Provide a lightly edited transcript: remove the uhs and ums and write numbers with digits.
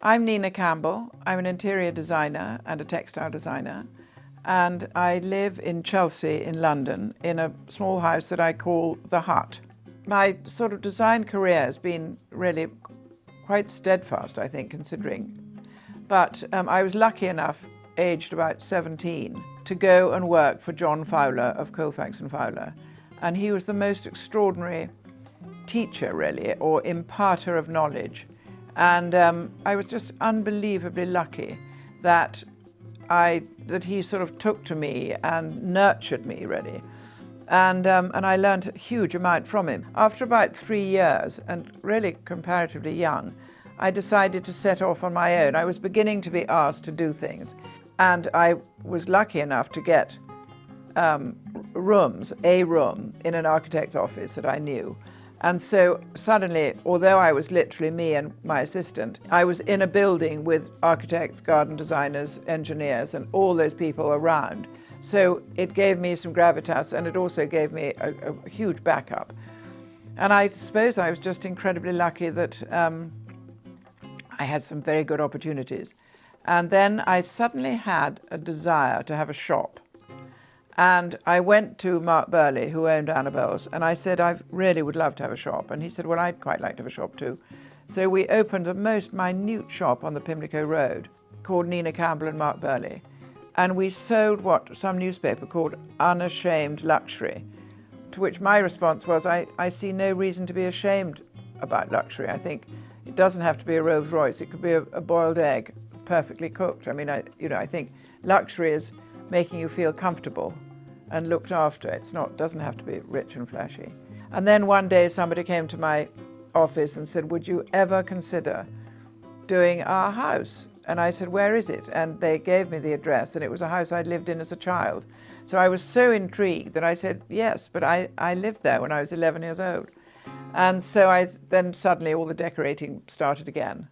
I'm Nina Campbell. I'm an interior designer and a textile designer, and I live in Chelsea in London in a small house that I call The Hut. My sort of design career has been really quite steadfast, I think, considering. But I was lucky enough, aged about 17, to go and work for John Fowler of Colfax and Fowler. And he was the most extraordinary teacher, really, or imparter of knowledge. And I was just unbelievably lucky that he sort of took to me and nurtured me, really. And I learned a huge amount from him. After about 3 years, and really comparatively young, I decided to set off on my own. I was beginning to be asked to do things. And I was lucky enough to get a room in an architect's office that I knew. And so suddenly, although I was literally me and my assistant, I was in a building with architects, garden designers, engineers, and all those people around. So it gave me some gravitas, and it also gave me a huge backup. And I suppose I was just incredibly lucky that I had some very good opportunities. And then I suddenly had a desire to have a shop. And I went to Mark Burley, who owned Annabelle's, and I said, I really would love to have a shop. And he said, well, I'd quite like to have a shop too. So we opened the most minute shop on the Pimlico Road called Nina Campbell and Mark Burley. And we sold what some newspaper called unashamed luxury, to which my response was, I see no reason to be ashamed about luxury. I think it doesn't have to be a Rolls Royce. It could be a boiled egg, perfectly cooked. I mean, I think luxury is making you feel comfortable and looked after. Doesn't have to be rich and flashy. And then one day somebody came to my office and said, would you ever consider doing our house? And I said, where is it? And they gave me the address, and it was a house I'd lived in as a child. So I was so intrigued that I said, yes, but I lived there when I was 11 years old. And so then suddenly all the decorating started again.